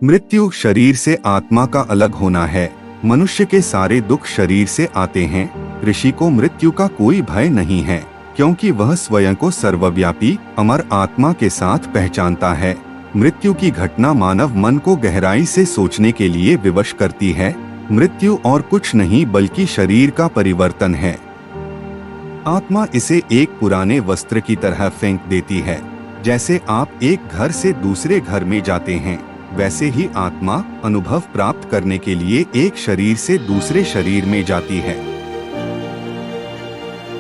मृत्यु शरीर से आत्मा का अलग होना है। मनुष्य के सारे दुख शरीर से आते हैं। ऋषि को मृत्यु का कोई भय नहीं है, क्योंकि वह स्वयं को सर्वव्यापी अमर आत्मा के साथ पहचानता है। मृत्यु की घटना मानव मन को गहराई से सोचने के लिए विवश करती है। मृत्यु और कुछ नहीं बल्कि शरीर का परिवर्तन है। आत्मा इसे एक पुराने वस्त्र की तरह फेंक देती है। जैसे आप एक घर से दूसरे घर में जाते हैं, वैसे ही आत्मा अनुभव प्राप्त करने के लिए एक शरीर से दूसरे शरीर में जाती है।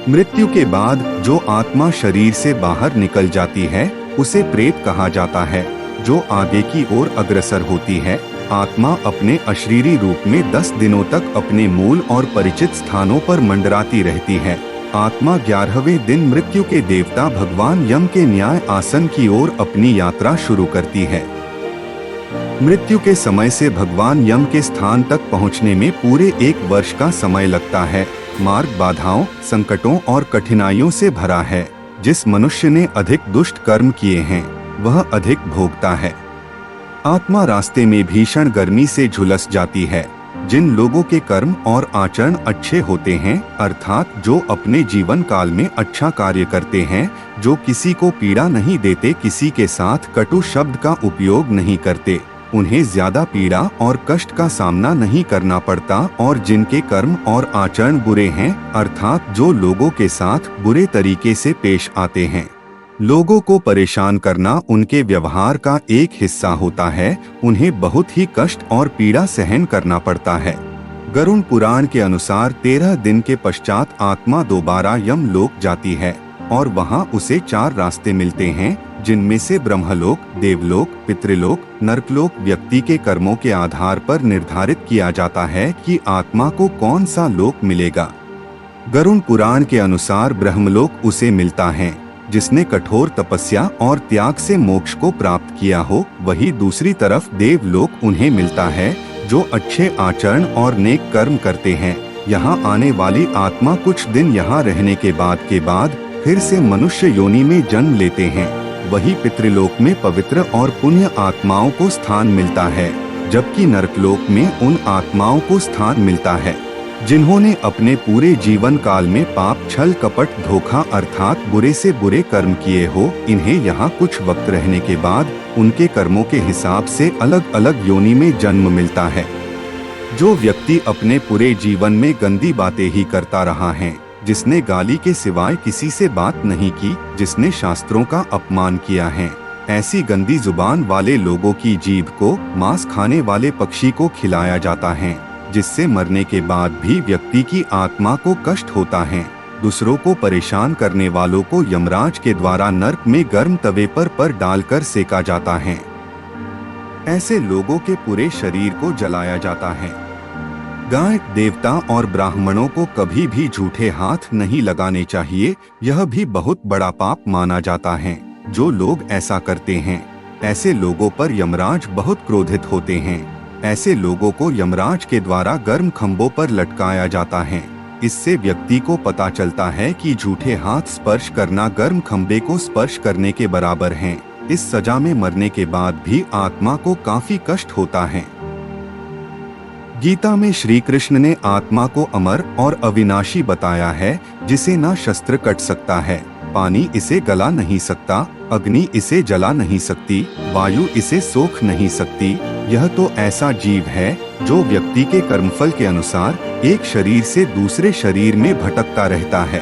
मृत्यु के बाद जो आत्मा शरीर से बाहर निकल जाती है उसे प्रेत कहा जाता है, जो आगे की ओर अग्रसर होती है। आत्मा अपने अशरीरी रूप में 10 दिनों तक अपने मूल और परिचित स्थानों पर मंडराती रहती है। आत्मा 11वें दिन मृत्यु के देवता भगवान यम के न्याय आसन की ओर अपनी यात्रा शुरू करती है। मृत्यु के समय से भगवान यम के स्थान तक पहुंचने में पूरे 1 वर्ष का समय लगता है। मार्ग बाधाओं, संकटों और कठिनाइयों से भरा है। जिस मनुष्य ने अधिक दुष्ट कर्म किए हैं वह अधिक भोगता है। आत्मा रास्ते में भीषण गर्मी से झुलस जाती है। जिन लोगों के कर्म और आचरण अच्छे होते हैं, अर्थात जो अपने जीवन काल में अच्छा कार्य करते हैं, जो किसी को पीड़ा नहीं देते, किसी के साथ कटु शब्द का उपयोग नहीं करते, उन्हें ज्यादा पीड़ा और कष्ट का सामना नहीं करना पड़ता। और जिनके कर्म और आचरण बुरे हैं, अर्थात जो लोगों के साथ बुरे तरीके से पेश आते हैं, लोगों को परेशान करना उनके व्यवहार का एक हिस्सा होता है, उन्हें बहुत ही कष्ट और पीड़ा सहन करना पड़ता है। गरुड़ पुराण के अनुसार 13 दिन के पश्चात आत्मा दोबारा यमलोक जाती है और वहां उसे 4 रास्ते मिलते हैं, जिनमें से ब्रह्मलोक, देवलोक, पितृलोक, नरकलोक व्यक्ति के कर्मों के आधार पर निर्धारित किया जाता है कि आत्मा को कौन सा लोक मिलेगा। गरुड़ पुराण के अनुसार ब्रह्मलोक उसे मिलता है जिसने कठोर तपस्या और त्याग से मोक्ष को प्राप्त किया हो। वही दूसरी तरफ देवलोक उन्हें मिलता है जो अच्छे आचरण और नेक कर्म करते हैं। यहाँ आने वाली आत्मा कुछ दिन यहाँ रहने के बाद फिर से मनुष्य योनि में जन्म लेते हैं। वही पितृलोक में पवित्र और पुण्य आत्माओं को स्थान मिलता है, जबकि नरकलोक में उन आत्माओं को स्थान मिलता है जिन्होंने अपने पूरे जीवन काल में पाप, छल, कपट, धोखा अर्थात बुरे से बुरे कर्म किए हो। इन्हें यहाँ कुछ वक्त रहने के बाद उनके कर्मों के हिसाब से अलग अलग योनि में जन्म मिलता है। जो व्यक्ति अपने पूरे जीवन में गंदी बातें ही करता रहा है, जिसने गाली के सिवाय किसी से बात नहीं की, जिसने शास्त्रों का अपमान किया है, ऐसी गंदी जुबान वाले लोगों की जीभ को मांस खाने वाले पक्षी को खिलाया जाता है, जिससे मरने के बाद भी व्यक्ति की आत्मा को कष्ट होता है। दूसरों को परेशान करने वालों को यमराज के द्वारा नर्क में गर्म तवे पर डालकर सेका जाता है। ऐसे लोगों के पूरे शरीर को जलाया जाता है। गाय, देवता और ब्राह्मणों को कभी भी झूठे हाथ नहीं लगाने चाहिए। यह भी बहुत बड़ा पाप माना जाता है। जो लोग ऐसा करते हैं, ऐसे लोगों पर यमराज बहुत क्रोधित होते हैं। ऐसे लोगों को यमराज के द्वारा गर्म खंभों पर लटकाया जाता है। इससे व्यक्ति को पता चलता है कि झूठे हाथ स्पर्श करना गर्म खंभे को स्पर्श करने के बराबर है। इस सजा में मरने के बाद भी आत्मा को काफी कष्ट होता है। गीता में श्री कृष्ण ने आत्मा को अमर और अविनाशी बताया है, जिसे ना शस्त्र कट सकता है, पानी इसे गला नहीं सकता, अग्नि इसे जला नहीं सकती, वायु इसे सोख नहीं सकती। यह तो ऐसा जीव है जो व्यक्ति के कर्मफल के अनुसार एक शरीर से दूसरे शरीर में भटकता रहता है।